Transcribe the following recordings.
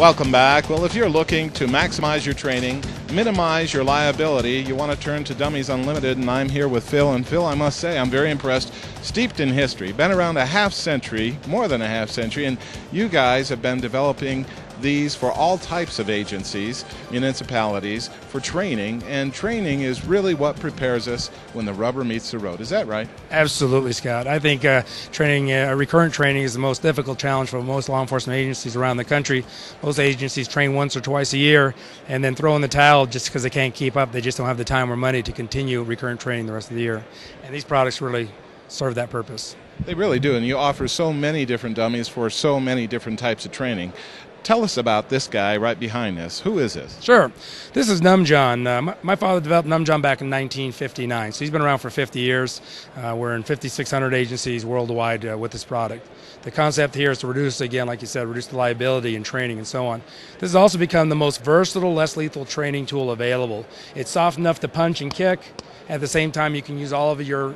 Welcome back. Well, if you're looking to maximize your training, minimize your liability, you want to turn to Dummies Unlimited, and I'm here with Phil. And Phil, I must say, I'm very impressed. Steeped in history, been around a half century, more than a half century, and you guys have been developing these for all types of agencies, municipalities, for training, and training is really what prepares us when the rubber meets the road. Is that right? Absolutely, Scott. I think recurrent training is the most difficult challenge for most law enforcement agencies around the country. Most agencies train once or twice a year and then throw in the towel just because they can't keep up. They just don't have the time or money to continue recurrent training the rest of the year. And these products really serve that purpose. They really do, and you offer so many different dummies for so many different types of training. Tell us about this guy right behind us. Who is this? Sure. This is NumJohn. My father developed NumJohn back in 1959, so he's been around for 50 years. We're in 5,600 agencies worldwide with this product. The concept here is to reduce, again, like you said, reduce the liability in training and so on. This has also become the most versatile, less lethal training tool available. It's soft enough to punch and kick. At the same time, you can use all of your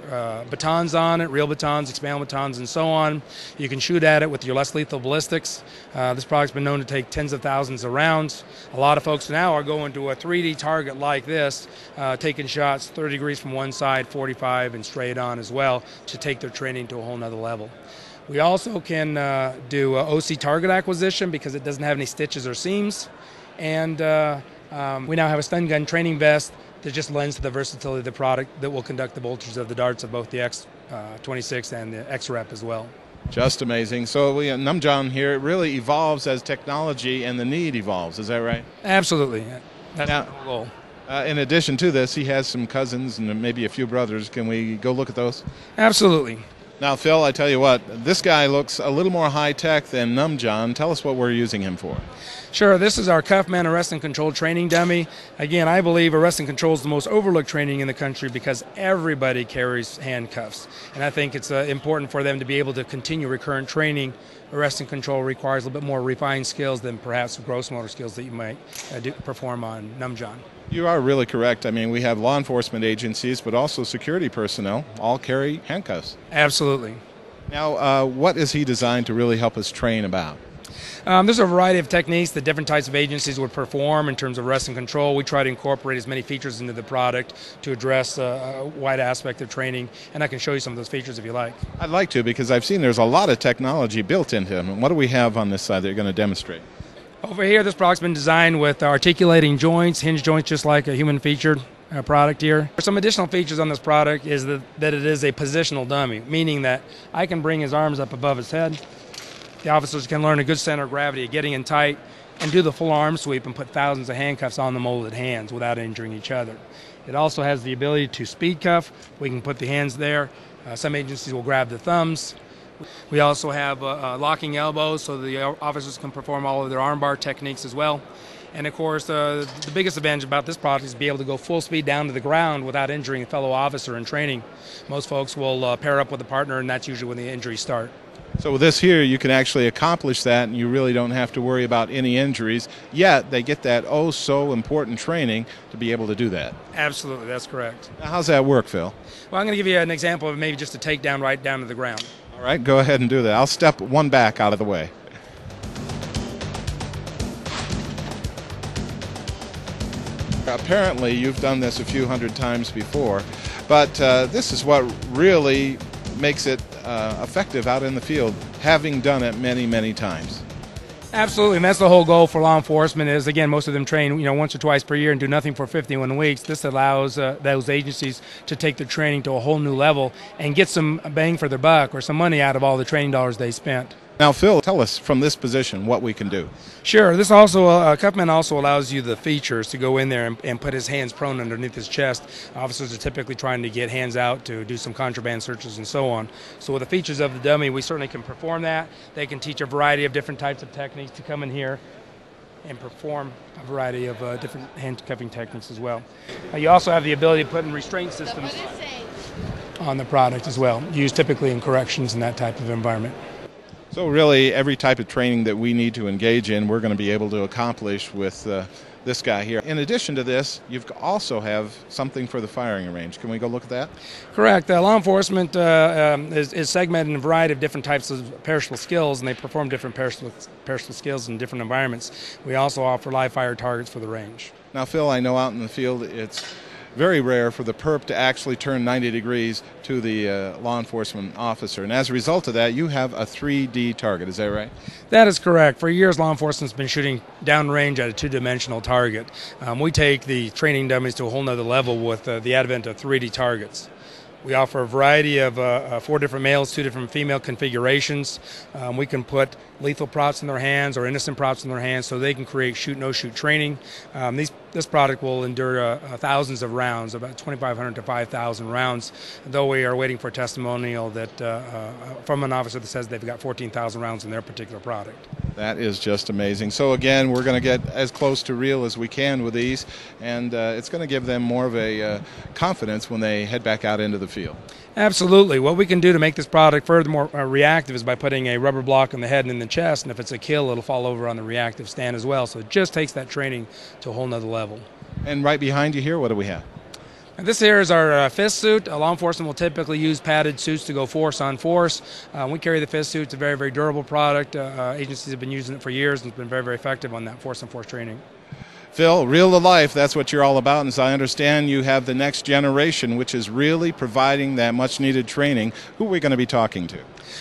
batons on it, real batons, expandable batons, and so on. You can shoot at it with your less lethal ballistics. This product's been known to take tens of thousands of rounds. A lot of folks now are going to a 3D target like this, taking shots 30 degrees from one side, 45, and straight on as well to take their training to a whole nother level. We also can do OC target acquisition because it doesn't have any stitches or seams. And we now have a stun gun training vest that just lends to the versatility of the product that will conduct the bolters of the darts of both the X26 and the X-Rep as well. Just amazing. So NumJohn here, it really evolves as technology and the need evolves. Is that right? Absolutely. That's now, the goal. In addition to this, he has some cousins and maybe a few brothers. Can we go look at those? Absolutely. Now, Phil, I tell you what, this guy looks a little more high-tech than NumJohn. Tell us what we're using him for. Sure. This is our Cuffman arrest and control training dummy. Again, I believe arrest and control is the most overlooked training in the country because everybody carries handcuffs. And I think it's important for them to be able to continue recurrent training. Arrest and control requires a little bit more refined skills than perhaps gross motor skills that you might perform on NumJohn. You are really correct. I mean, we have law enforcement agencies, but also security personnel all carry handcuffs. Absolutely. Now, what is he designed to really help us train about? There's a variety of techniques that different types of agencies would perform in terms of arrest and control. We try to incorporate as many features into the product to address a wide aspect of training, and I can show you some of those features if you like. I'd like to, because I've seen there's a lot of technology built into them. And what do we have on this side that you're going to demonstrate? Over here, this product's been designed with articulating joints, hinge joints, just like a human featured product here. Some additional features on this product is that it is a positional dummy, meaning that I can bring his arms up above his head. The officers can learn a good center of gravity of getting in tight and do the full arm sweep and put thousands of handcuffs on the molded hands without injuring each other. It also has the ability to speed cuff. We can put the hands there. Some agencies will grab the thumbs. We also have locking elbows so the officers can perform all of their armbar techniques as well. And of course, the biggest advantage about this product is to be able to go full speed down to the ground without injuring a fellow officer in training. Most folks will pair up with a partner, and that's usually when the injuries start. So with this here, you can actually accomplish that, and you really don't have to worry about any injuries, yet they get that oh-so-important training to be able to do that. Absolutely, that's correct. Now, how's that work, Phil? Well, I'm going to give you an example of maybe just a takedown right down to the ground. All right, go ahead and do that. I'll step one back out of the way. Apparently, you've done this a few hundred times before, but this is what really makes it effective out in the field, having done it many, many times. Absolutely, and that's the whole goal for law enforcement is, again, most of them train once or twice per year and do nothing for 51 weeks. This allows those agencies to take their training to a whole new level and get some bang for their buck or some money out of all the training dollars they spent. Now, Phil, tell us from this position what we can do. Sure. This also, Cuffman also allows you the features to go in there and put his hands prone underneath his chest. Officers are typically trying to get hands out to do some contraband searches and so on. So with the features of the dummy, we certainly can perform that. They can teach a variety of different types of techniques to come in here and perform a variety of different handcuffing techniques as well. You also have the ability to put in restraint systems on the product as well, used typically in corrections and that type of environment. So really, every type of training that we need to engage in, we're going to be able to accomplish with this guy here. In addition to this, you also have something for the firing range. Can we go look at that? Correct. Law enforcement is segmented in a variety of different types of perishable skills, and they perform different perishable skills in different environments. We also offer live fire targets for the range. Now, Phil, I know out in the field it's very rare for the perp to actually turn 90 degrees to the law enforcement officer. And as a result of that, you have a 3D target. Is that right? That is correct. For years, law enforcement's been shooting downrange at a two-dimensional target. We take the training dummies to a whole nother level with the advent of 3D targets. We offer a variety of 4 different males, 2 different female configurations. We can put lethal props in their hands or innocent props in their hands so they can create shoot-no-shoot training. This product will endure thousands of rounds, about 2,500 to 5,000 rounds, though we are waiting for a testimonial that from an officer that says they've got 14,000 rounds in their particular product. That is just amazing. So again, we're going to get as close to real as we can with these, and it's going to give them more of a confidence when they head back out into the field. Absolutely. What we can do to make this product furthermore reactive is by putting a rubber block on the head and in the chest, and if it's a kill, it'll fall over on the reactive stand as well. So it just takes that training to a whole nother level. And right behind you here, what do we have? And this here is our fist suit. Law enforcement will typically use padded suits to go force on force. We carry the fist suit. It's a very, very durable product. Agencies have been using it for years and it's been very, very effective on that force on force training. Phil, real to life, that's what you're all about. And as I understand, you have the next generation, which is really providing that much needed training. Who are we going to be talking to?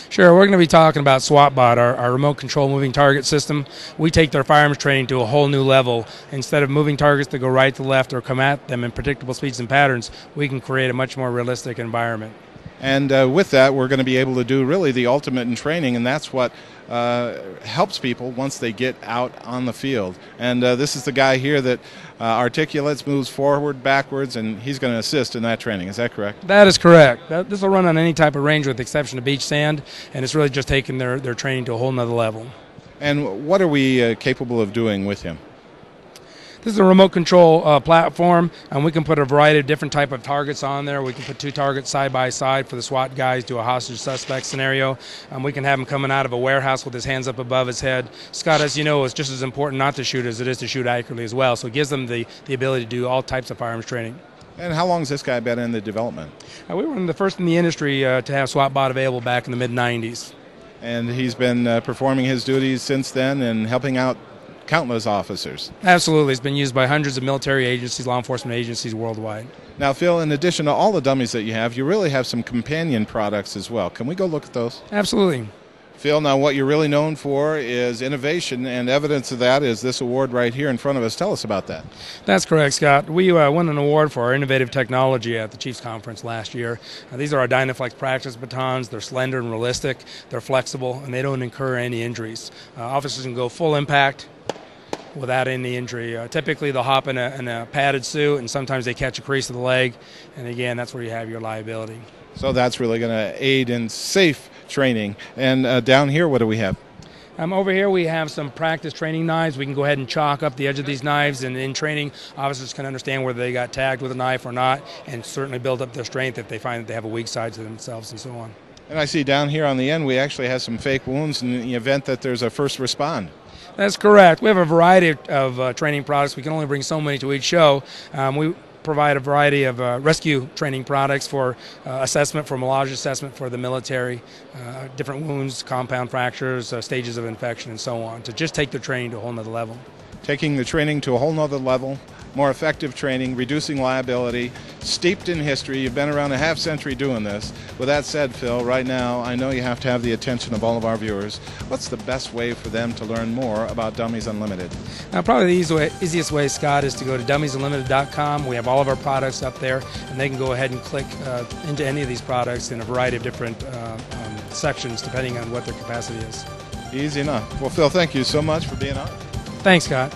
Sure, we're going to be talking about SWATbot, our remote control moving target system. We take their firearms training to a whole new level. Instead of moving targets to go right to left or come at them in predictable speeds and patterns, we can create a much more realistic environment. And with that, we're going to be able to do really the ultimate in training, and that's what helps people once they get out on the field. And this is the guy here that articulates, moves forward, backwards, and he's going to assist in that training. Is that correct? That is correct. This will run on any type of range with the exception of beach sand, and it's really just taking their training to a whole nother level. And what are we capable of doing with him? This is a remote control platform, and we can put a variety of different type of targets on there. We can put 2 targets side by side for the SWAT guys, do a hostage suspect scenario. We can have him coming out of a warehouse with his hands up above his head. Scott, as you know, it's just as important not to shoot as it is to shoot accurately as well. So it gives them the ability to do all types of firearms training. And how long has this guy been in the development? We were one of the first in the industry to have SWATbot available back in the mid-90s. And he's been performing his duties since then and helping out countless officers. Absolutely. It's been used by hundreds of military agencies, law enforcement agencies worldwide. Now, Phil, in addition to all the dummies that you really have some companion products as well. Can we go look at those? Absolutely. Phil, now what you're really known for is innovation, and evidence of that is this award right here in front of us. Tell us about that. That's correct, Scott. We won an award for our innovative technology at the Chiefs Conference last year. These are our Dynaflex practice batons. They're slender and realistic. They're flexible, and they don't incur any injuries. Officers can go full impact without any injury. Typically, they'll hop in a padded suit, and sometimes they catch a crease of the leg. And again, that's where you have your liability. So that's really going to aid in safe training. And down here, what do we have? Over here we have some practice training knives. We can go ahead and chalk up the edge of these knives, and in training, officers can understand whether they got tagged with a knife or not, and certainly build up their strength if they find that they have a weak side to themselves and so on. And I see down here on the end we actually have some fake wounds in the event that there's a first respond. That's correct. We have a variety of training products. We can only bring so many to each show. We provide a variety of rescue training products for assessment, for millage assessment for the military, different wounds, compound fractures, stages of infection, and so on, to just take their training to a whole nother level. Taking the training to a whole nother level, more effective training, reducing liability, steeped in history. You've been around a half century doing this. With that said, Phil, right now I know you have to have the attention of all of our viewers. What's the best way for them to learn more about Dummies Unlimited? Probably the easiest way, Scott, is to go to dummiesunlimited.com. We have all of our products up there, and they can go ahead and click into any of these products in a variety of different sections depending on what their capacity is. Easy enough. Well, Phil, thank you so much for being on. Thanks, Scott.